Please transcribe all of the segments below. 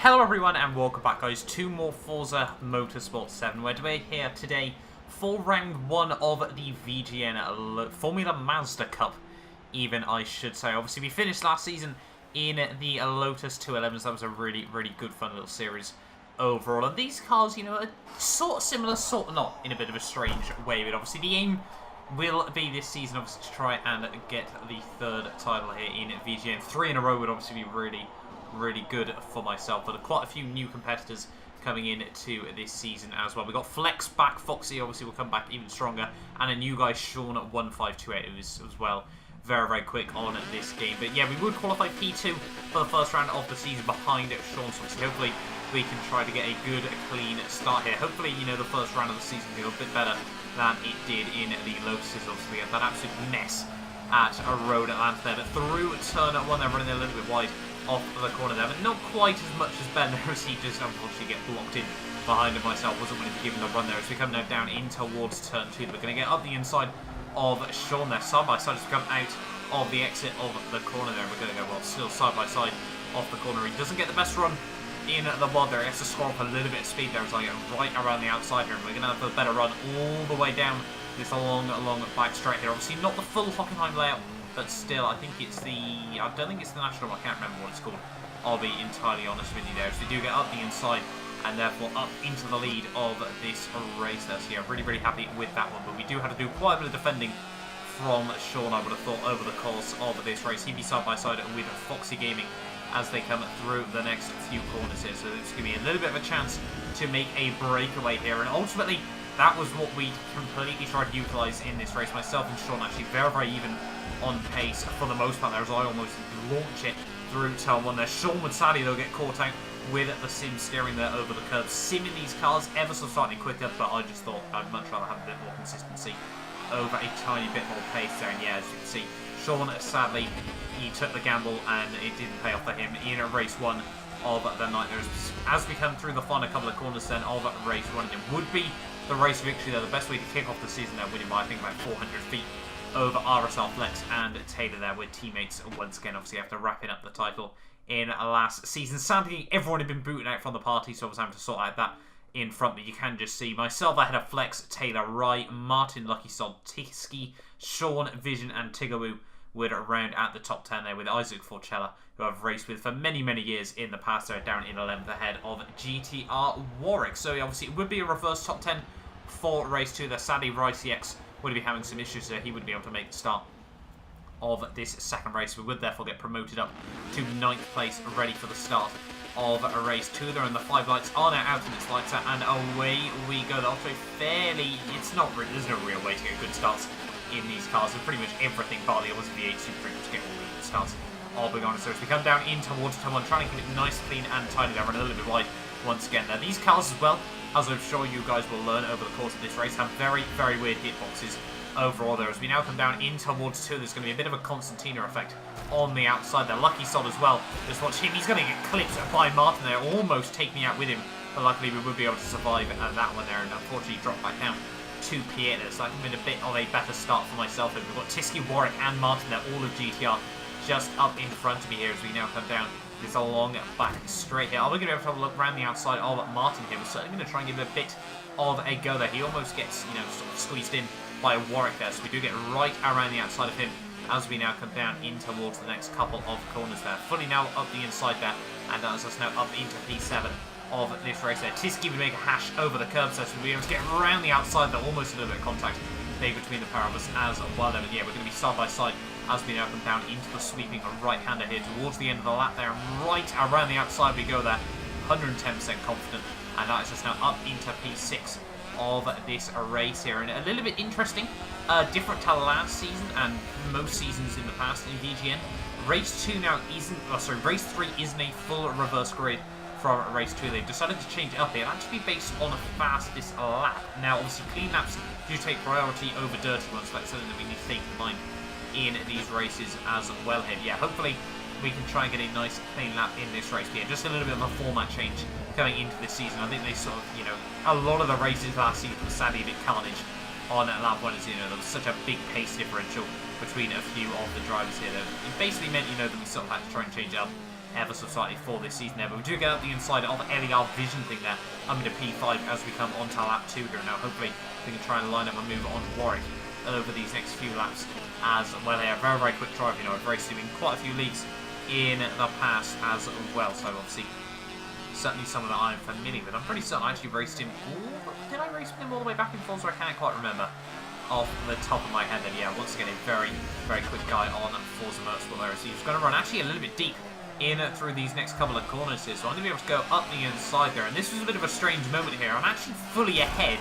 Hello everyone and welcome back guys to more Forza Motorsport 7. We're here today for round 1 of the VGN Formula Mazda Cup, even I should say. Obviously we finished last season in the Lotus 211s. That was a really good fun little series overall. And these cars, you know, are sort of similar, sort of not, in a bit of a strange way. But obviously the aim will be this season obviously to try and get the 3rd title here in VGN. 3 in a row would obviously be really good for myself, but quite a few new competitors coming in to this season as well. We got Flex back, Foxy obviously will come back even stronger, and a new guy, Sean at 1528, who is as well very quick on this game. But yeah, we would qualify P2 for the first round of the season behind Sean, so hopefully we can try to get a good clean start here. Hopefully, you know, the first round of the season will be a bit better than it did in the Lotuses. Obviously we had that absolute mess at a road Atlanta there, but through turn 1 they're running a little bit wide off the corner there, but not quite as much as Ben there, as he just unfortunately get blocked in behind him. Myself wasn't willing to give him the run there as we come now down in towards turn 2. We're going to get up the inside of Sean there, side by side as we come out of the exit of the corner there. We're going to go, well, still side by side off the corner. He doesn't get the best run in the mod there. He has to score up a little bit of speed there as I get right around the outside here, and we're going to have a better run all the way down this long back straight here. Obviously not the full Hockenheim layout, but still, I think it's the... I don't think it's the National, I can't remember what it's called. I'll be entirely honest with you there. So we do get up the inside and therefore up into the lead of this race there. So yeah, really happy with that one. But we do have to do quite a bit of defending from Sean, I would have thought, over the course of this race. He'd be side by side with Foxy Gaming as they come through the next few corners here. So it's going to be a little bit of a chance to make a breakaway here. And ultimately, that was what we completely tried to utilise in this race. Myself and Sean actually very even on pace for the most part there, as I almost launch it through turn 1 there. Sean would sadly though get caught out with the sim steering there over the curve. Simming these cars ever so slightly quicker, but I just thought I'd much rather have a bit more consistency over a tiny bit more pace there. And yeah, as you can see, Sean sadly, he took the gamble and it didn't pay off for him in race 1 of the night. As we come through the final couple of corners then of race 1, it would be the race victory there. The best way to kick off the season there, winning by I think about 400 feet over RSL Flex and Taylor there with teammates once again, obviously after wrapping up the title in last season. Sadly, everyone had been booted out from the party, so I was having to sort out that in front, but you can just see myself ahead of Flex, Taylor, Rye, Martin, Lucky Sod, Tiski, Sean, Vision and Tigawoo would round at the top 10 there with Isaac Forcella, who I've raced with for many years in the past. They're down in 11th ahead of GTR Warwick. So obviously it would be a reverse top 10 for race 2 there. Sadly, RyCX would be having some issues there. He wouldn't be able to make the start of this second race. We would therefore get promoted up to 9th place, ready for the start of race 2 there. And the 5 lights are now out in its lights out, and away we go. After a fairly, it's not really, there's no real way to get good starts in these cars. And pretty much everything bar the others V8 to pretty much get all the good starts. I'll be honest. So as we come down in towards turn 1, trying to keep it nice, clean and tidy there, and a little bit wide once again there. These cars as well, as I'm sure you guys will learn over the course of this race, have very weird hitboxes overall there. As we now come down in towards 2, there's going to be a bit of a Constantina effect on the outside there. Lucky Sod as well. Just watch him. He's going to get clipped by Martin there. Almost take me out with him. But luckily we would be able to survive that one there. And unfortunately drop back down to Pierre. So that's been a bit of a better start for myself. And we've got Tiski, Warwick and Martin there. All of GTR just up in front of me here as we now come down this long back straight here. Are we going to be able to have a look around the outside of Martin here? We're certainly going to try and give it a bit of a go there. He almost gets, you know, sort of squeezed in by Warwick there. So we do get right around the outside of him as we now come down in towards the next couple of corners there. Fully now up the inside there, and that is us now up into P7 of this race there. Tiski would make a hash over the curb, so we'll be able to get around the outside there. Almost a little bit of contact made between the pair of us as well. And yeah, we're going to be side by side as we now come down into the sweeping right-hander here towards the end of the lap there. And right around the outside we go there, 110% confident. And that is just now up into P6 of this race here. And a little bit interesting, different to last season and most seasons in the past in VGN. Race 2 now isn't, race 3 isn't a full reverse grid from race 2. They've decided to change it up here and actually be based on a fastest lap. Now obviously clean laps do take priority over dirty ones, so that's something that we need to take in mind in these races as well here. Yeah, hopefully we can try and get a nice clean lap in this race. But yeah, just a little bit of a format change going into this season. I think they sort of, you know, a lot of the races last season were sadly a bit carnage on lap 1, as you know, there was such a big pace differential between a few of the drivers here. It basically meant, you know, that we sort of had to try and change it up ever so slightly for this season there. But we do get up the inside of EVR Vision thing there. I'm into P5 as we come onto lap 2 here. Now hopefully we can try and line up a move on Warwick over these next few laps as well. They have very, very quick drive, you know, very racing quite a few leagues in the past as well. So obviously certainly someone that I'm familiar with. I'm pretty certain I actually raced him. Did I race him all the way back in Forza? I can't quite remember off the top of my head. Then yeah, once again a very, very quick guy on Forza Motorsport there. So he's going to run actually a little bit deep in through these next couple of corners here. So I'm going to be able to go up the inside there. And this was a bit of a strange moment here. I'm actually fully ahead,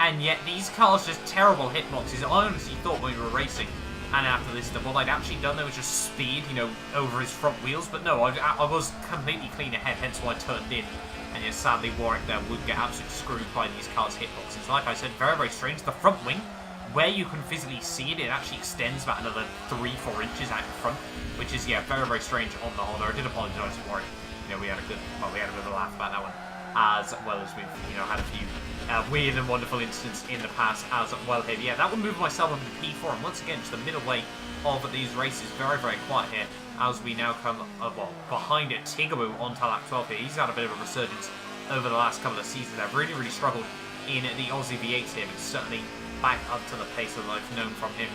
and yet these cars just terrible hitboxes. I honestly thought when we were racing, and after this, that what I'd actually done there was just speed, you know, over his front wheels. But no, I was completely clean ahead, hence why I turned in. And yet sadly Warwick there would get absolutely screwed by these cars' hitboxes. Like I said, very, very strange. The front wing, where you can physically see it, it actually extends about another 3-4 inches out in front, which is, yeah, very, very strange on the whole. I did apologise to Warwick. You know, we had a bit of a laugh about that one, as well as we've, you know, had a few weird and wonderful incidents in the past as well here. Yeah, that would move myself up to P4, and once again, just the middle way of these races, very, very quiet here, as we now come, well, behind it, Tigaboo onto lap 12 here. He's had a bit of a resurgence over the last couple of seasons. They've really, really struggled in the Aussie V8s here, but certainly back up to the pace that I've known from him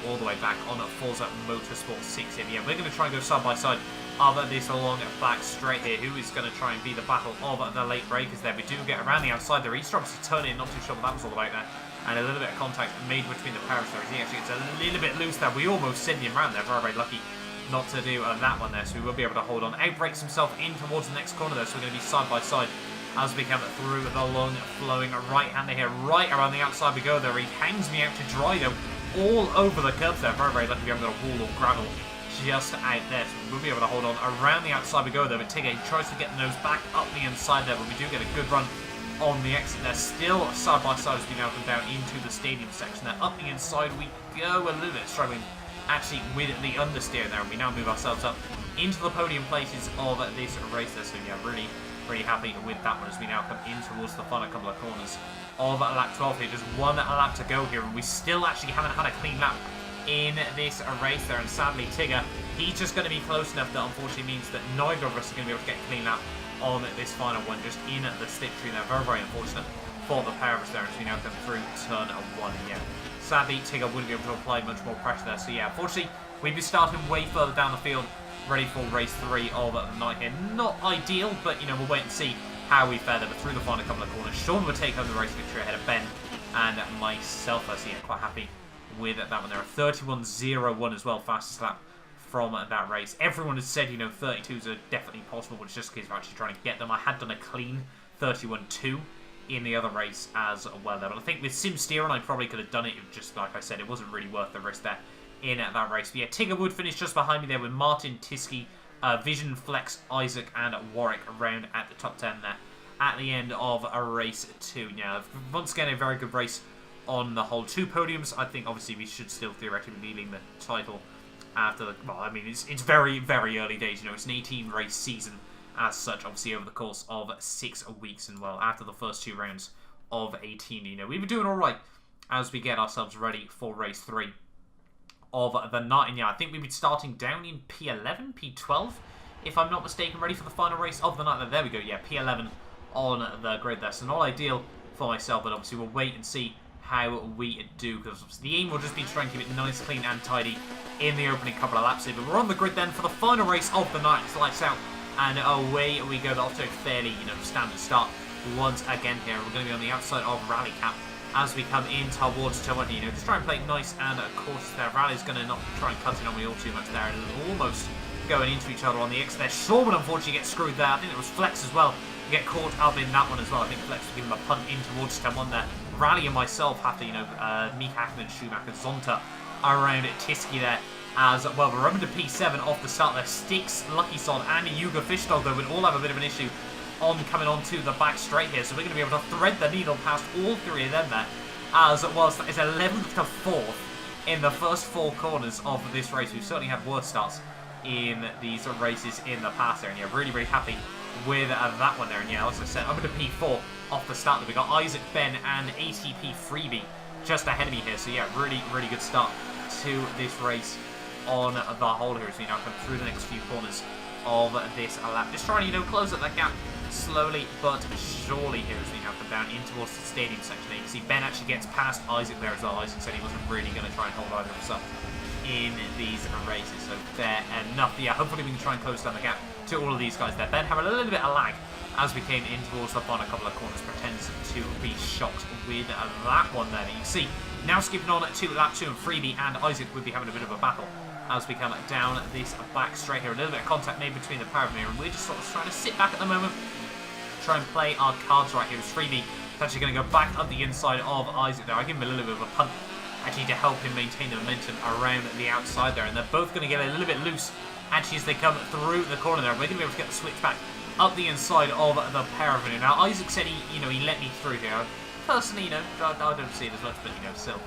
all the way back on Forza Motorsport 6 here. Yeah, we're going to try and go side by side of this long back straight here. Who is going to try and be the battle of the late breakers there? We do get around the outside there. He's obviously turning in, not too sure what that was all about there. And a little bit of contact made between the powers there. He actually gets a little bit loose there. We almost send him around there. Very, very lucky not to do that one there. So we will be able to hold on. Outbreaks himself in towards the next corner there. So we're going to be side by side as we come through the long flowing right-hander here. Right around the outside we go there. He hangs me out to dry though, all over the curbs there. Very, very lucky we haven't got a wall or gravel just out there. So we'll be able to hold on. Around the outside we go there. But Tigger tries to get the nose back up the inside there. But we do get a good run on the exit there. Still side by side as we now come down into the stadium section there. Up the inside we go. A little bit struggling actually with the understeer there. And we now move ourselves up into the podium places of this race there. So yeah, really happy with that one as we now come in towards the final couple of corners of lap 12 here. Just one lap to go here, and we still actually haven't had a clean lap in this race there. And sadly, Tigger, he's just going to be close enough that unfortunately means that neither of us are going to be able to get a clean lap on this final one, just in the slipstream there. Very, very unfortunate for the pair of us there as we now come through turn 1 again. Sadly, Tigger wouldn't be able to apply much more pressure there. So yeah, unfortunately, we'd be starting way further down the field, ready for race 3 of the night here. Not ideal, but you know, we'll wait and see how we fare there. But through the final couple of corners, Sean will take home the race victory ahead of Ben and myself. So yeah, quite happy with that one there. A 31.01 as well, fastest lap from that race. Everyone has said, you know, 32s are definitely possible, but it's just because we're actually trying to get them. I had done a clean 31.2 in the other race as well there. But I think with Sim steering, I probably could have done it. Just like I said, it wasn't really worth the risk there in that race. But yeah, Tigger would finish just behind me there with Martin, Tiski, Vision, Flex, Isaac, and Warwick around at the top 10 there at the end of a race 2. Now, once again, a very good race on the whole. 2 podiums. I think obviously we should still theoretically be leading the title after the, well, I mean, it's very, very early days. You know, it's an 18 race season as such, obviously over the course of 6 weeks, and well, after the first 2 rounds of 18, you know, we were doing all right as we get ourselves ready for race 3 of the night. And yeah, I think we'd be starting down in P11, P12, if I'm not mistaken, ready for the final race of the night. There we go, yeah, P11 on the grid there. So not ideal for myself, but obviously we'll wait and see how we do, because the aim will just be to try and keep it nice, clean and tidy in the opening couple of laps here. But we're on the grid then for the final race of the night. It's lights out and away we go. Off to a fairly, you know, standard start once again here. We're going to be on the outside of Rally Cap as we come in towards turn 1, you know, just try and play it nice and cautious there. Rally's going to not try and cut in on me all too much there, and almost going into each other on the exit there. Shawman unfortunately gets screwed there. I think it was Flex as well. You get caught up in that one as well. I think Flex will give him a punt in towards turn 1 there. Rally and myself have to, you know, Meek Hackman, Schumacher, Zonta around Tiski there as well. We're up into P7 off the start there. Sticks, Lucky Sod, and Yuga Fishdog, though, would all have a bit of an issue on coming onto the back straight here. So we're going to be able to thread the needle past all 3 of them there, as well as it's 11th to 4th in the first 4 corners of this race. We've certainly had worse starts in these races in the past there, and yeah, really, really happy with that one there. And yeah, as I said, I'm going to P4 off the start. We got Isaac, Ben, and ATP Freebie just ahead of me here. So yeah, really, really good start to this race on the whole here as we now come through the next few corners of this lap. Just trying to, close up that gap slowly but surely here as we now come down in towards the stadium section. You can see Ben actually gets past Isaac there as well. Isaac said he wasn't really going to try and hold either of us up in these races, so fair enough. Yeah, hopefully we can try and close down the gap to all of these guys there. Ben having a little bit of lag as we came in towards the final couple of corners, pretends to be shocked with that one there. You can see now skipping on to lap 2, and Freebie and Isaac would be having a bit of a battle as we come down this back straight here. A little bit of contact made between the pair of them here, and we're just sort of trying to sit back at the moment, try and play our cards right here. As Freebie is actually going to go back up the inside of Isaac there. I give him a little bit of a punt actually to help him maintain the momentum around the outside there, and they're both going to get a little bit loose actually as they come through the corner there. We're going to be able to get the switch back up the inside of the pair of them. Now Isaac said he let me through here. Personally, I don't see it as much, but still.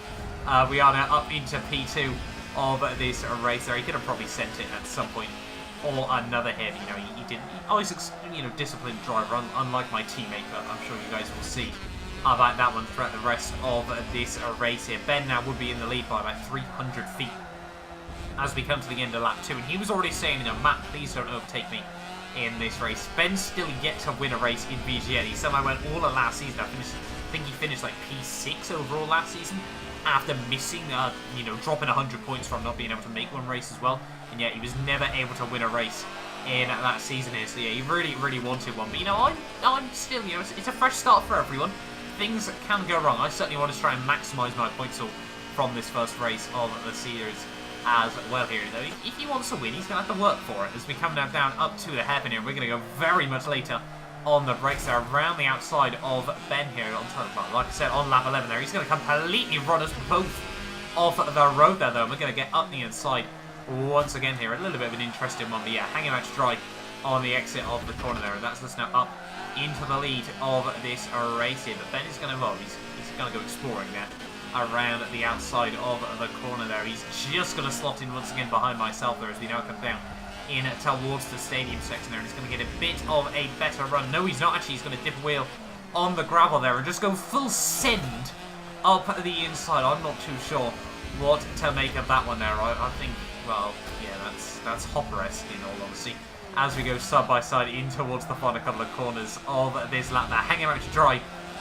We are now up into P2 of this race there. He could have probably sent it at some point or another here, but he didn't. Isaac's disciplined driver, unlike my teammate, but I'm sure you guys will see about that one throughout the rest of this race here. Ben now would be in the lead by about 300 feet as we come to the end of lap 2, and he was already saying, Matt, please don't overtake me in this race. Ben's still yet to win a race in VGN. He somehow went all of last season. I think he finished like P6 overall last season after missing, dropping 100 points from not being able to make one race as well, and yet he was never able to win a race in that season here. So yeah, he really, really wanted one, but I'm still, it's a fresh start for everyone. Things can go wrong. I certainly want to try and maximise my points haul from this first race of the series as well here. Though, if he wants to win, he's going to have to work for it. As we come now down up to the hairpin here, we're going to go very much later on the brakes there, around the outside of Ben here. Like I said, on lap 11 there, he's going to completely run us both off the road there, though. And we're going to get up the inside once again here. A little bit of an interesting one, but yeah, hanging out to dry on the exit of the corner there, and that's us now up into the lead of this race here. But Ben is going to, he's going to go exploring there around the outside of the corner there. He's just going to slot in once again behind myself there as we now come down in towards the stadium section there, and he's going to get a bit of a better run. No, he's not actually. He's going to dip a wheel on the gravel there and just go full send up the inside. I'm not too sure what to make of that one there. I think, well, yeah, that's Hopper-esque in all honesty. As we go side by side in towards the final couple of corners of this lap there, hanging out to dry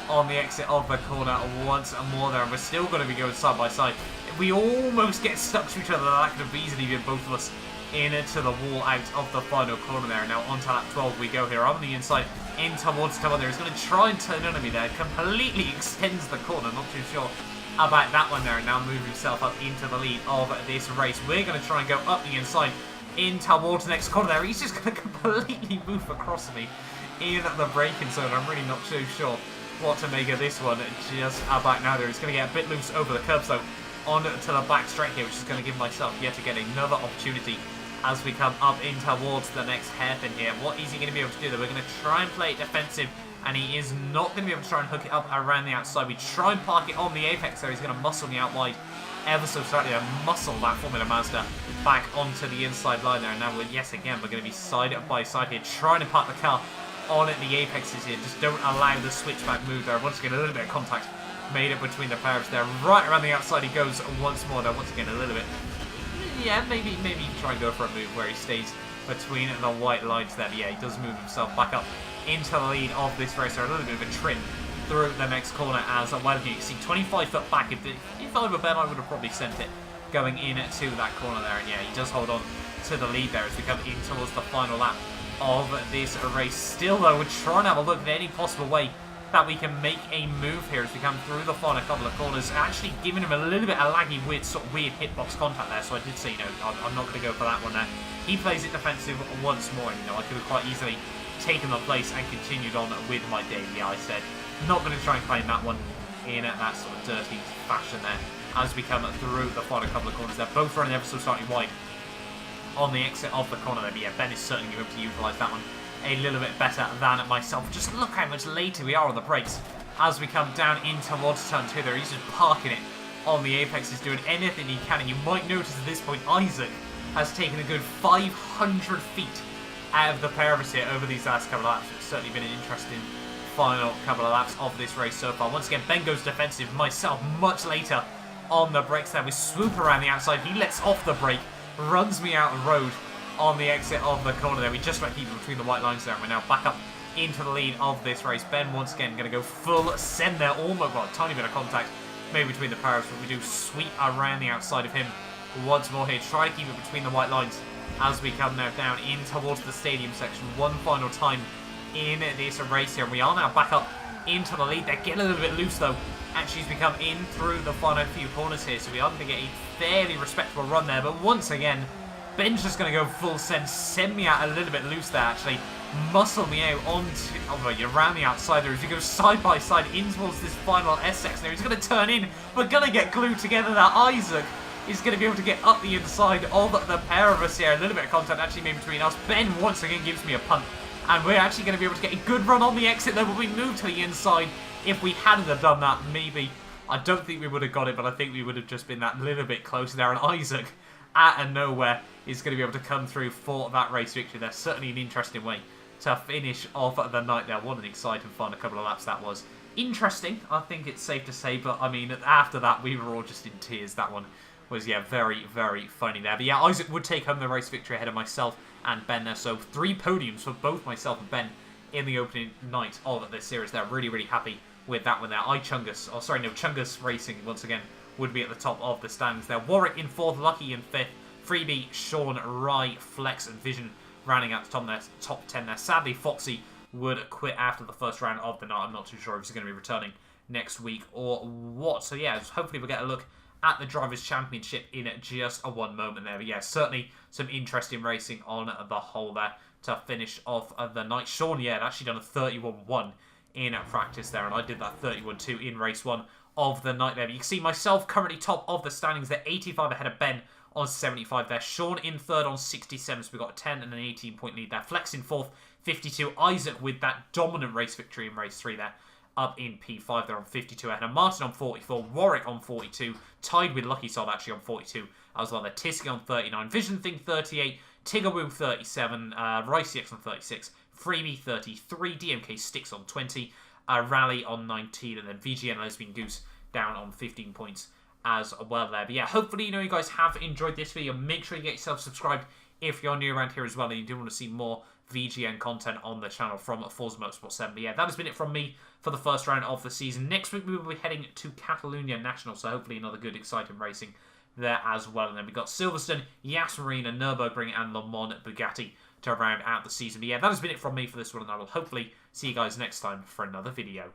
on the exit of the corner once more there, and we're still going to be going side by side. We almost get stuck to each other. That could have easily been both of us into the wall out of the final corner there. Now onto lap 12 we go here on the inside in towards Tomo there. He's going to try and turn on me there. Completely extends the corner. Not too sure about that one there. And now move himself up into the lead of this race. We're going to try and go up the inside in towards the next corner there. He's just going to completely move across me in the braking zone. I'm really not too sure what to make of this one just about now there. He's going to get a bit loose over the curbs though on to the back straight here, which is going to give myself yet again another opportunity as we come up in towards the next hairpin here. What is he going to be able to do though? We're going to try and play it defensive, and he is not going to be able to try and hook it up around the outside. We try and park it on the apex there. He's going to muscle me out wide ever so slightly, and muscle that Formula Mazda back onto the inside line there. And now yes again we're going to be side by side here, trying to park the car on the apexes here. Just don't allow the switchback move there. Once again a little bit of contact made it between the pairs there. Right around the outside he goes once more there. Once again a little bit, yeah, maybe try and go for a move where he stays between the white lines there. But yeah, he does move himself back up into the lead of this race there. A little bit of a trim through the next corner as well. You can see 25 foot back. If I were Ben, I would have probably sent it going into that corner there. And yeah, he does hold on to the lead there as we come in towards the final lap of this race. Still though, we're trying to have a look at any possible way that we can make a move here as we come through the final couple of corners. Actually giving him a little bit of laggy, weird hitbox contact there. So I did say, I'm not going to go for that one there. He plays it defensive once more. And, I could have quite easily taken the place and continued on with my day. Yeah, I said not going to try and claim that one in that sort of dirty fashion there as we come through the final couple of corners. They're both running ever so slightly wide on the exit of the corner there. But yeah, Ben is certainly going to utilise that one a little bit better than myself. Just look how much later we are on the brakes as we come down in towards turn 2 there. He's just parking it on the apex. He's doing anything he can, and you might notice at this point Isaac has taken a good 500 feet out of the pair of us here over these last couple of laps. It's certainly been an interesting final couple of laps of this race so far. Once again, Ben goes defensive, myself much later on the brakes there. We swoop around the outside, he lets off the brake, runs me out the road on the exit of the corner there. We just about keep it between the white lines there, and we're now back up into the lead of this race. Ben once again going to go full send there, almost, well, a tiny bit of contact maybe between the pair, but we do sweep around the outside of him once more here. Try to keep it between the white lines as we come now down in towards the stadium section one final time in this race here. We are now back up into the lead. They're getting a little bit loose though, actually, as we come in through the final few corners here, so we are going to get a fairly respectable run there. But once again, Ben's just going to go full send me out a little bit loose there, actually. Muscle me out around the outside there as we go side by side in towards this final S section there. He's going to turn in. We're going to get glued together there. Isaac is going to be able to get up the inside of the pair of us here. A little bit of contact actually made between us. Ben once again gives me a punt. And we're actually going to be able to get a good run on the exit there, but we move to the inside. If we hadn't have done that, maybe, I don't think we would have got it, but I think we would have just been that little bit closer there. And Isaac, out of nowhere, is going to be able to come through for that race victory. That's certainly an interesting way to finish off the night there. What an exciting fun a couple of laps that was. Interesting, I think it's safe to say, but I mean, after that, we were all just in tears. That one was, yeah, very, very funny there. But yeah, Isaac would take home the race victory ahead of myself and Ben there. So 3 podiums for both myself and Ben in the opening night of this series. They're really, really happy with that one there. Chungus Racing, once again, would be at the top of the standings there. Warwick in 4th, Lucky in 5th, Freebie, Sean, Rye, Flex and Vision rounding out the top 10 there. Sadly, Foxy would quit after the first round of the night. I'm not too sure if he's going to be returning next week or what. So yeah, hopefully we'll get a look at the Drivers' Championship in just one moment there. But yeah, certainly some interesting racing on the whole there to finish off the night. Sean, yeah, had actually done a 31-1 in practice there, and I did that 31-2 in race 1 of the night there. But you can see myself currently top of the standings there, 85 ahead of Ben on 75 there. Sean in 3rd on 67, so we've got a 10 and an 18-point lead there. Flex in 4th, 52. Isaac with that dominant race victory in race 3 there, up in P5 there on 52 ahead of Martin on 44, Warwick on 42, tied with Lucky Soul actually on 42 as well there. Tisky on 39, Vision Thing 38, Tigaboo 37, RiceX on 36, Freebie 33, DMK Sticks on 20, Rally on 19, and then VGN Lesbian Goose down on 15 points as well there. But yeah, hopefully you guys have enjoyed this video. Make sure you get yourself subscribed if you're new around here as well and you do want to see more VGN content on the channel from Forza Motorsport 7. But yeah, that has been it from me for the first round of the season. Next week we will be heading to Catalonia National, so hopefully another good exciting racing there as well. And then we've got Silverstone, Yas Marina, Nürburgring and Le Mans Bugatti to round out the season. But yeah, that has been it from me for this one, and I will hopefully see you guys next time for another video.